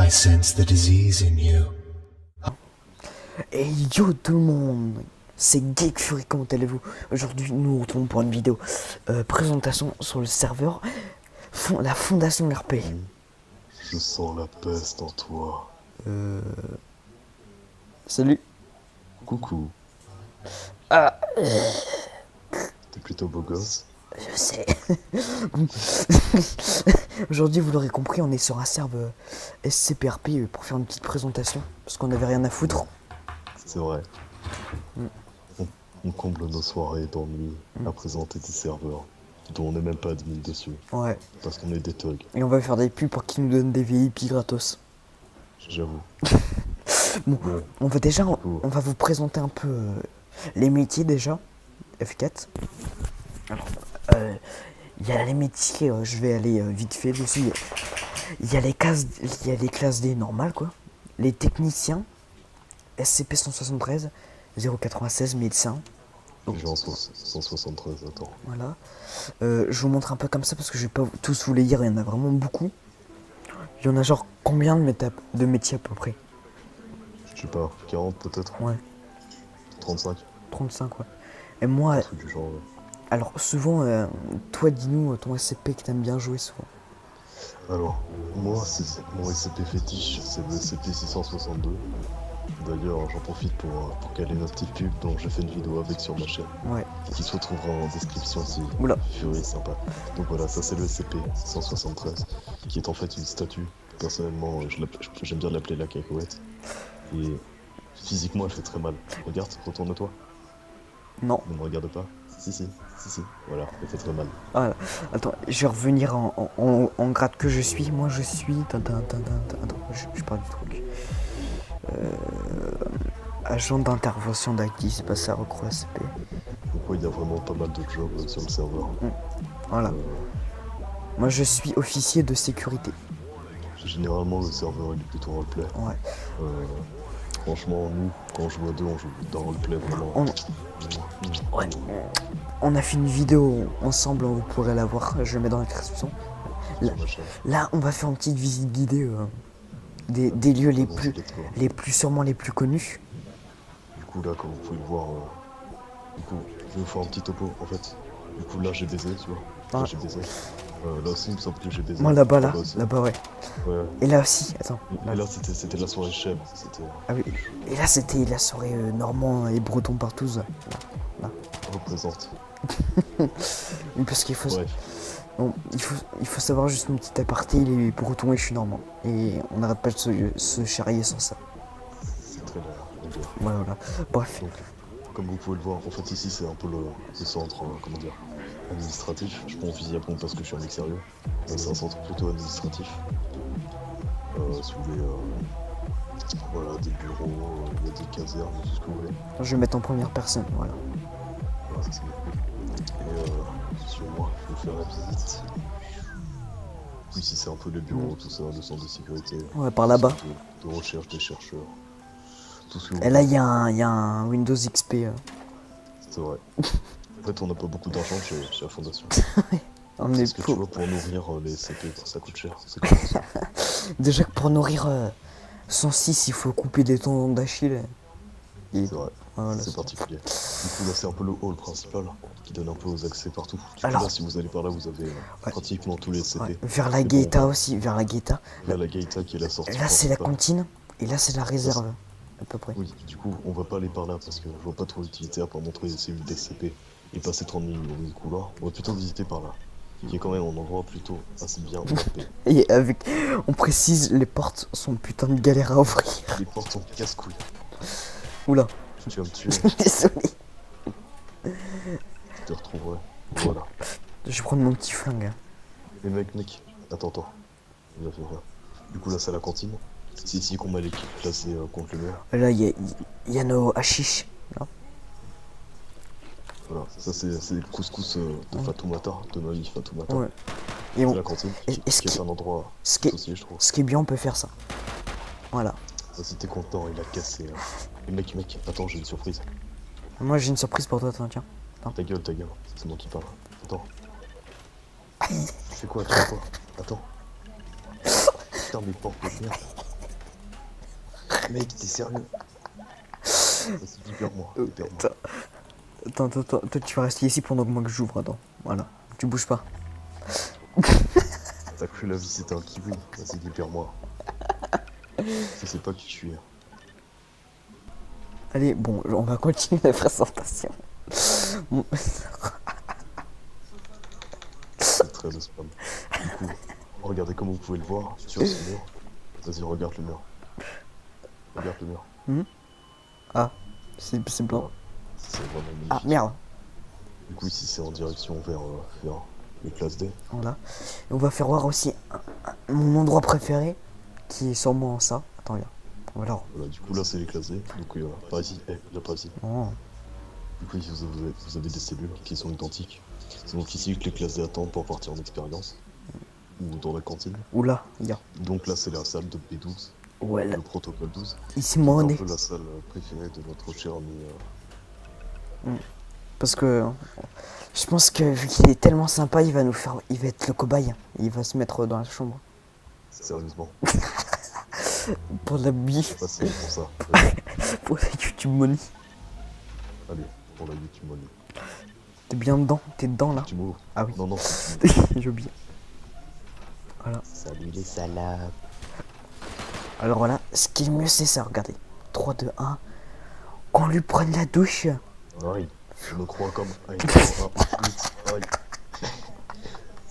I sense the disease in you. Hey yo tout le monde, c'est Geek Fury, comment allez-vous? Aujourd'hui nous nous retrouvons pour une vidéo présentation sur le serveur la fondation RP. Je sens la peste en toi. Salut. Coucou. Ah, T'es plutôt beau gosse. je sais. Aujourd'hui vous l'aurez compris, on est sur un serveur SCPRP pour faire une petite présentation parce qu'on avait rien à foutre. C'est vrai. On comble nos soirées d'ennui à présenter des serveurs dont on n'est même pas admin dessus. Ouais. Parce qu'on est des thugs, Et on va faire des pubs pour qu'ils nous donnent des VIP gratos. j'avoue. Bon, Bon, on va déjà, on va vous présenter un peu les métiers déjà. F4. Alors, il y a les métiers, je vais aller vite fait dessus. Il y a les classes D normales quoi. Les techniciens, SCP 173, 096 médecin. j'ai en 173, attends. Voilà. Je vous montre un peu comme ça parce que je vais pas tous vous les lire, il y en a vraiment beaucoup. Il y en a genre combien de métiers à peu près? Je sais pas, 40 peut-être. Ouais, 35, 35 ouais. Et moi, un truc du genre. Ouais. alors souvent, toi dis-nous ton SCP que t'aimes bien jouer souvent. Alors, moi, mon SCP fétiche, c'est le SCP 662. D'ailleurs, j'en profite pour caler notre petite pub dont j'ai fait une vidéo avec sur ma chaîne. Ouais. Qui se retrouvera en description si Oula. Fury est sympa. Donc voilà, ça c'est le SCP 173, qui est en fait une statue. Personnellement, j'aime bien l'appeler la cacahuète. Et physiquement, elle fait très mal. Regarde, retourne-toi. Non. Ne me regarde pas. Si. Voilà, elle fait très mal. Voilà. Attends, je vais revenir en grade que je suis. Moi je suis. Attends, je parle du truc. Agent d'intervention d'IT, c'est pas ça, recrue SCP. Pourquoi il y a vraiment pas mal de jobs sur le serveur. Voilà. Moi je suis officier de sécurité. Généralement, le serveur il est plutôt roleplay. Ouais. Franchement, nous, quand on joue à deux, on joue dans roleplay vraiment. Ouais. On a fait une vidéo ensemble, vous pourrez la voir, je le mets dans la description. Sur ma chaîne. Là, on va faire une petite visite guidée des lieux les plus sûrement les plus connus. Du coup, là, comme vous pouvez le voir, du coup, je vais vous faire un petit topo. En fait, du coup, là, j'ai baisé, tu vois. Là, j'ai baisé. Là aussi, il me semble que j'ai baisé. Moi, là-bas, aussi. là-bas, ouais. Ouais. Et là aussi, attends. Et là, c'était la soirée chèvre. Ah oui. Et là, c'était la soirée normand et breton partout. Là. Représente. Parce qu'il faut... Bref. Bon, il faut savoir juste une petite aparté, les bretons et je suis normand. Et on n'arrête pas de se charrier sans ça. C'est très bien. Voilà. Bref. Donc, comme vous pouvez le voir, en fait, ici, c'est un peu le centre, comment dire, administratif. Je prends fusil à pompe parce que je suis un mec sérieux. C'est un centre plutôt administratif. Si vous voulez, voilà, des bureaux, il y a des casernes, tout ce que vous voulez. Je vais mettre en première personne, voilà. Voilà, c'est bon. Et sur moi, je vais vous faire la visite. Ici, c'est un peu les bureaux, tout ça, le centre de sécurité. Ouais, par là-bas. De recherche des chercheurs. Tout ce que vous Et là, il y a un Windows XP. C'est vrai. En fait, on n'a pas beaucoup d'argent chez la fondation. On Parce est que tu pauvre. vois, pour nourrir les CP, ça coûte cher. C'est comme ça. Déjà que pour nourrir 106, il faut couper des tendons d'Achille. C'est vrai. Voilà, c'est particulier. Du coup, là, c'est un peu le hall principal qui donne un peu aux accès partout. Du coup, Alors, là, si vous allez par là, vous avez pratiquement tous les CP. ouais. Vers la Gaeta aussi, vers la Gaeta. Là, la Gaeta qui est la sortie. Là, c'est la principale. cantine. Et là, c'est la réserve. À peu près. Oui, du coup, on va pas aller par là parce que je vois pas trop l'utilité à part montrer les cellules des CP et passer 30 minutes dans les couloirs. On va plutôt visiter par là, qui est quand même un endroit plutôt assez bien occupé. Et on précise, les portes sont putain de galère à ouvrir. Les portes sont casse-couilles. Oula. Tu vas me tuer, Désolé. je te retrouverai. Voilà. Je vais prendre mon petit flingue. Et mec, attends. Il va faire ça. Du coup, là, c'est la cantine. C'est ici qu'on met l'équipe placée contre le mur. Là, il y a nos hashish. Voilà, ça c'est le couscous de Fatoumata, de Noémie Fatoumata. Ouais. Et C'est la cantine, qui est un endroit associé, je trouve. Ce qui est bien, on peut faire ça. Voilà. Ça, si t'es content, il a cassé. Et mec, attends, j'ai une surprise. Moi, j'ai une surprise pour toi, tiens. Ta gueule, c'est moi qui parle. Attends. Tu fais quoi Attends. Putain, mes portes de merde. Mec, t'es sérieux? Vas-y, libère-moi, libère-moi. Attends, toi tu vas rester ici pendant que moi que j'ouvre, attends. Voilà, tu bouges pas. T'as cru la vie c'était un kiwi? Vas-y, libère-moi. Je sais pas qui je suis. Allez, bon, on va continuer la présentation. Bon, C'est très de spam. Du coup, regardez comme vous pouvez le voir sur ce mur. Vas-y, regarde le mur. Regarde le mur. ah, c'est blanc. Voilà. C'est vraiment Ah, magnifique. merde. Du coup, ici, c'est en direction vers les classes D. Voilà. Et on va faire voir aussi mon endroit préféré, qui est sûrement ça. Attends, viens. Voilà. Voilà, du coup, là, c'est les classes D. Donc, par ici. Là, par ici. Oh. Du coup, ici, vous avez des cellules qui sont identiques. C'est donc ici que les classes D attendent pour partir en expérience. Ou dans la cantine. Oula, viens. Donc là, c'est la salle de B12. Ouais, là. Le protocole 12. Ici, moi, C'est on un est. peu la salle préférée de notre cher ami. Parce que je pense que vu qu'il est tellement sympa, il va être le cobaye. Il va se mettre dans la chambre. Sérieusement. Pour la bif, Pas c'est pour ça. Vas-y. pour la YouTube money. Allez, pour la YouTube money. T'es bien dedans, t'es dedans là. Tu m'ouvres? Ah oui, Non, non, c'est tu m'ouvres. j'ai oublié. Voilà. Salut les salades. Alors voilà, ce qui est mieux c'est ça, regardez. 3, 2, 1. Qu'on lui prenne la douche. Aïe, je me crois comme un aïe.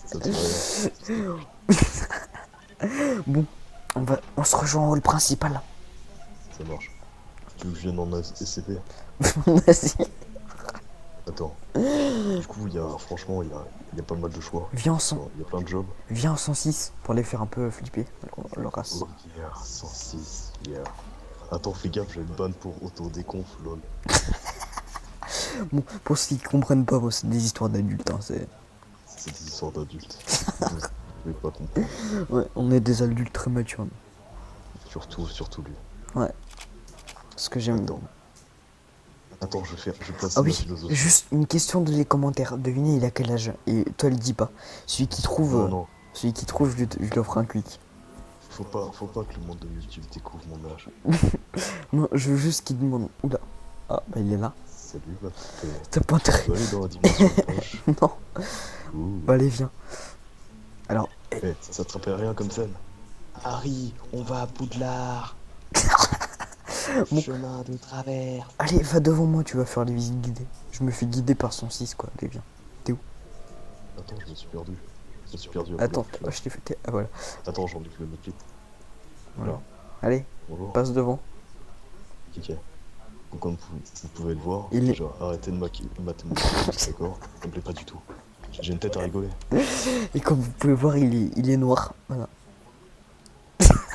Ça te fait rien. Bon, on se rejoint au rôle principal. Ça marche. Tu veux que je vienne en SCP? Vas-y. Attends. Du coup, franchement, il y a pas mal de choix. Viens Il y a plein de jobs. en 106 pour les faire un peu flipper. Le race. Oh yeah, 106, yeah. Attends, fais gaffe, j'ai une banne pour auto-déconf, lol. Bon, pour ceux qui comprennent pas, bon, c'est des histoires d'adultes. Hein, c'est... C'est des histoires d'adultes. Vous pouvez pas comprendre. Ouais, on est des adultes très matures. Surtout lui. Ouais. Ce que j'aime. Attends, je vais placer Ah ma oui, philosophie. juste une question de les commentaires. Devinez, il a quel âge? Et toi, le dis pas. Celui qui trouve, Non, celui qui trouve, je lui offre un quick. faut pas que le monde de YouTube découvre mon âge. Non, je veux juste qu'il demande. Oula. Ah, bah il est là. Salut, ma petite. T'as pas intérêt. Tu vas aller dans la dimension poche. Non. Ouh. Bah allez, viens. Alors, Ça te rappelle rien comme scène? Harry, on va à Poudlard. Bon. Chemin de travers. allez, va devant moi, tu vas faire les visites guidées. Je me fais guider par 106, quoi. Allez, viens. Attends, je me suis perdu. Attends, je t'ai fait. Ah, voilà. Attends, j'en ai plus le clip. Voilà. Allez, Bonjour. passe devant. Ok. Donc, comme vous pouvez le voir, Il est- déjà, arrêtez de mater mon d'accord? Ça me plaît pas du tout. J'ai une tête à rigoler. Et comme vous pouvez voir, il est noir. Voilà.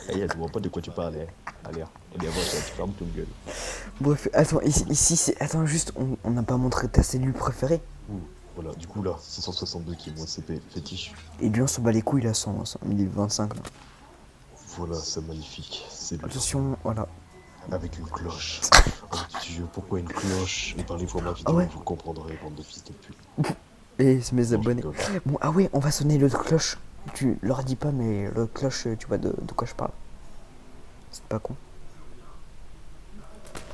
Hey, elle voit pas de quoi tu parles, hein. Allez, on y va, tu fermes ton gueule. Bref, attends, ici c'est. Attends, juste, on n'a pas montré ta cellule préférée. Ouh, voilà, du coup là, 662 qui est mon CP fétiche. Et lui, on se bat les couilles, il a 100, il est 25 là. Voilà, c'est magnifique. C'est lui. Attention, voilà. Avec une cloche. Oh, Dieu, pourquoi une cloche? Et parlez pour ma vidéo, Ah ouais. vous comprendrez, bande de fils de pute. Et c'est mes Non, je abonnés. rigole. Bon, ah ouais, on va sonner le cloche. Tu leur dis pas, mais le cloche, tu vois de quoi je parle. C'est pas con.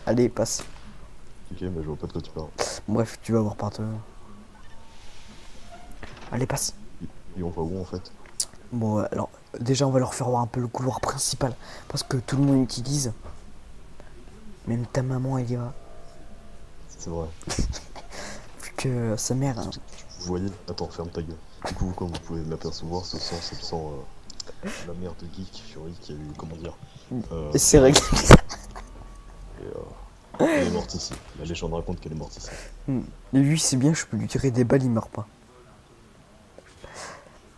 Allez, passe. Ok, mais je vois pas de quoi tu parles. Bref, tu vas voir par toi. Allez, passe. Et on va où en fait? Bon, alors, déjà, on va leur faire voir un peu le couloir principal. Parce que tout le monde utilise. Même ta maman, elle y va. C'est vrai. Vu que sa mère. Hein. Vous voyez? Attends, ferme ta gueule. Du coup, comme vous pouvez l'apercevoir, ce sang, c'est le sang. La mère de Geek Fury qui a eu, comment dire. C'est vrai. Elle est morte ici. La légende raconte qu'elle est morte ici. Et lui, c'est bien, je peux lui tirer des balles, il meurt pas.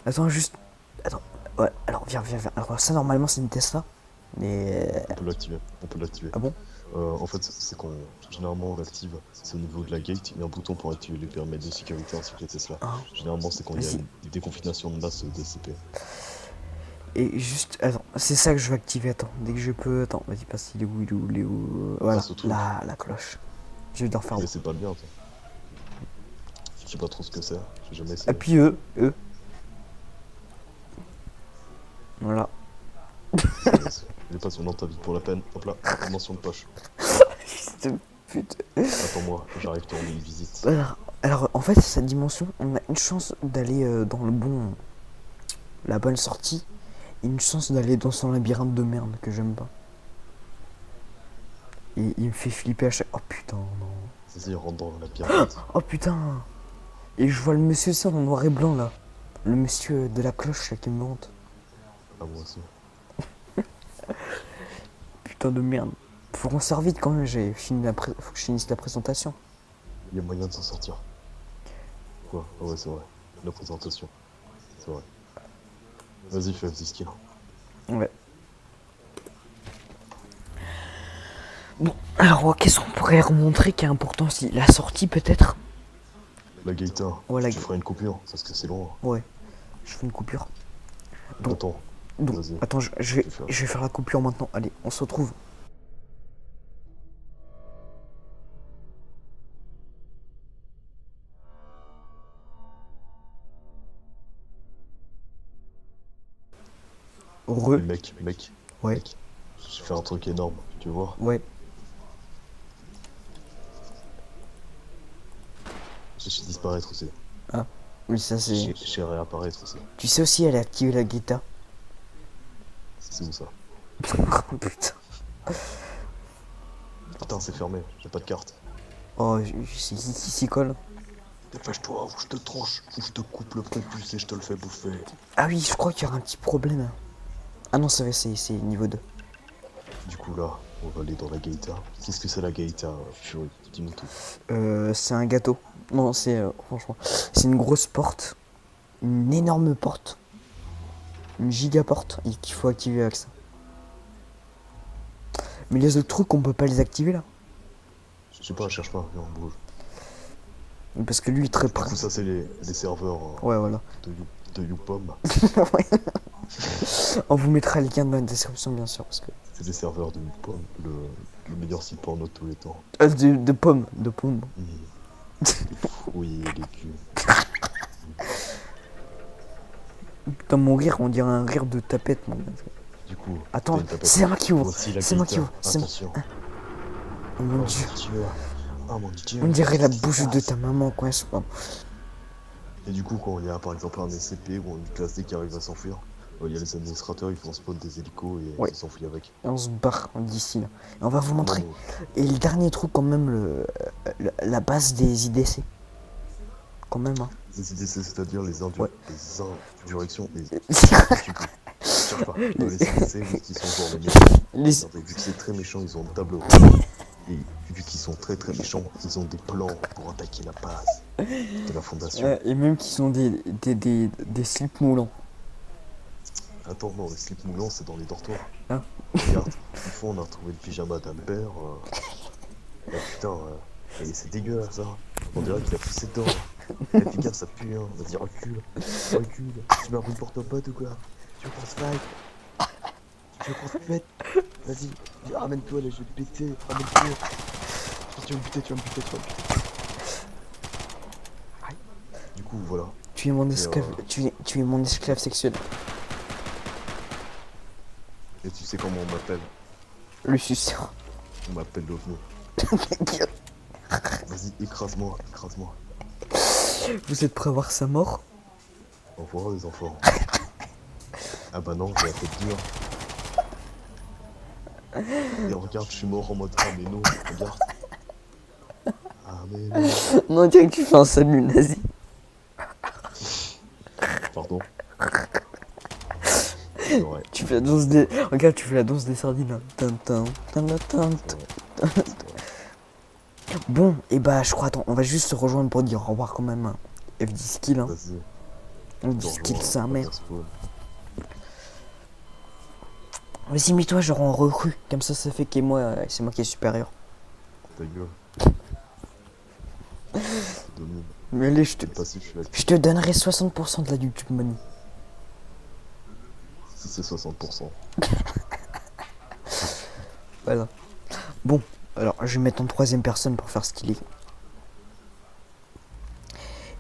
Attends, juste. Attends. Ouais, alors viens. Alors, ça, normalement, c'est une Tesla. Mais. On peut l'activer. Ah bon? En fait, c'est qu'on. Généralement, on l'active. C'est au niveau de la gate. Il y a un bouton pour activer les périmètres de sécurité ainsi que les Tesla. Ah. Généralement, c'est quand il y a Vas-y. une déconfination de masse des CP. Et juste. Attends, c'est ça que je vais activer. Attends, dès que je peux. Attends, vas-y, passe. Il est où. Voilà, Passe au truc. la cloche. Je vais leur faire. Mais c'est pas bien, ça. Je sais pas trop ce que c'est. J'ai jamais essayé. Et puis eux. Voilà. Il est pas son nom de ta vie pour la peine. Hop là, dimension de poche. Putain. Attends-moi, j'arrive, te rendre une visite. Alors, en fait, cette dimension, on a une chance d'aller dans la bonne sortie, et une chance d'aller dans son labyrinthe de merde que j'aime pas. Et il me fait flipper à chaque... Oh putain, non. Vas-y, rentre dans la pyramide. Oh putain. Et je vois le monsieur ça en noir et blanc là. Le monsieur de la cloche là qui me hante. Ah, moi aussi. Putain de merde. Faut qu'on sorte vite quand même, faut que je finisse la présentation. Il y a moyen de s'en sortir. Quoi? Ah ouais, c'est vrai. La présentation. C'est vrai. Vas-y, fais petit skill. Ouais. Bon, alors qu'est-ce qu'on pourrait remontrer qui est important si la sortie peut-être. La Gaëta, Ouais, tu feras une coupure, parce que c'est loin. Ouais, je fais une coupure. Bon. Attends, Donc, vas-y. attends, je vais faire la coupure maintenant. Allez, on se retrouve. Mais mec, Ouais. mec, j'ai fait un truc énorme, tu vois. Ouais. J'ai fait disparaître aussi. Oui, ça c'est... J'ai réapparaître aussi. Tu sais aussi, elle a activé la guitare. C'est où ça? Oh putain. Putain, c'est fermé, j'ai pas de carte. Oh, c'est qui s'y colle? Dépêche-toi, ou je te tranche, ou je te coupe le prépuce et je te le fais bouffer. Ah oui, je crois qu'il y aura un petit problème. Ah non, ça va, c'est niveau 2. Du coup là, on va aller dans la Gaëta. Qu'est-ce que c'est la Gaëta, Fury? Dis-nous tout. C'est un gâteau. Non, c'est franchement, c'est une grosse porte, une énorme porte, une giga porte et qu'il faut activer avec ça. Mais les autres trucs, on peut pas les activer là, Je sais pas, cherche pas, viens, on bouge. parce que lui il est très Du près. coup, ça c'est les serveurs Ouais, voilà. de YouPom. On vous mettra les liens dans la description bien sûr, parce que C'est des serveurs de YouPom, le meilleur site porno de tous les temps. de pommes, de pommes. Oui, les culs. Putain, mon rire, on dirait un rire de tapette, mon gars. Du coup, Attends, t'as une tapette. c'est moi qui ouvre. Voici la C'est moi qui Gaëta. ouvre. C'est moi. Attention. Oh mon dieu. Oh mon dieu. On dirait la Qu'est-ce qui bouche se de passe ta maman, quoi. Je sais pas. Et du coup, quand il y a par exemple un SCP ou une classe D qui arrive à s'enfuir, il y a les administrateurs, ils font spawn des hélicos et Ouais. ils s'enfuient avec. Et on se barre d'ici là. Et on va vous montrer. Non, Et le dernier truc, quand même, la base des IDC. Quand même, hein. les IDC, c'est-à-dire les Ouais. insurrections, cherche pas. Les IDC, vu qu'ils sont genre les méchants. Les... Regardez, vu que c'est très méchant, ils ont une table ronde. Et vu qu'ils sont très très méchants, ils ont des plans pour attaquer la base de la fondation. et même qui sont des slips moulants. Attends, non, les slips moulants, c'est dans les dortoirs. Hein? Regarde, une fois, on a retrouvé le pyjama d'Albert. Ah, putain, et c'est dégueulasse, ça. On dirait qu'il a pissé dedans. Eh, fais gaffe, ça pue, hein. Vas-y, recule. Recule. Tu m'as pris une porte-pote ou quoi? Tu veux qu'on se fight? Tu veux qu'on se pète? Vas-y, ramène-toi là, je vais te péter. Ramène-toi. Tu vas me buter, tu vas me buter, tu vas me buter. Aïe. Du coup, voilà. Tu es mon esclave. Tu es mon esclave sexuel. Et tu sais comment on m'appelle? Le suceur. On m'appelle l'OVNI. Vas-y, écrase-moi, écrase-moi. Vous êtes prêts à voir sa mort? Au revoir les enfants. Ah bah non, j'ai la tête dure. Et regarde, je suis mort en mode ah mais non, regarde. Ah mais non. Non, on dirait que tu fais un salut nazi. Pardon. C'est vrai. Tu fais la danse des... Regarde, tu fais la danse des sardines là. Tintin, tintin, tintin. C'est vrai. Bon, et bah je crois, attends, on va juste se rejoindre pour dire au revoir quand même. F10 kill, hein. Vas-y. F10 kill, sa mère. Spawn. Vas-y, mets-toi genre en recrue. Comme ça fait que moi, c'est moi qui est supérieur. Ta gueule. Domine. Mais allez, Le passif, je suis actif. je te donnerai 60% de la YouTube money. Si c'est 60%. Voilà. Bon, alors je vais mettre en troisième personne pour faire ce qu'il est.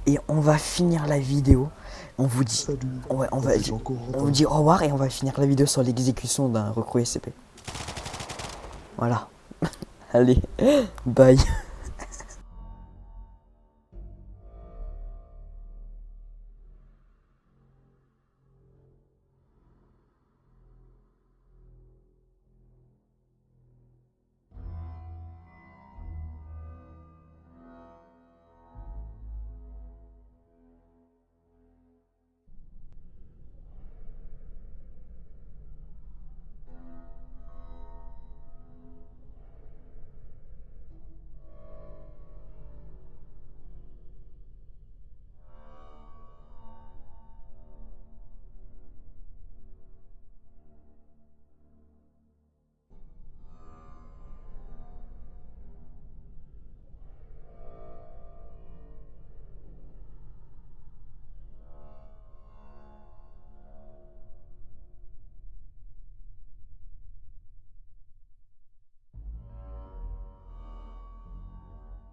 Et on va finir la vidéo. On vous dit. Salut. Ouais, on fait encore on vous dit au revoir et on va finir la vidéo sur l'exécution d'un recrue SCP. Voilà. Allez, bye.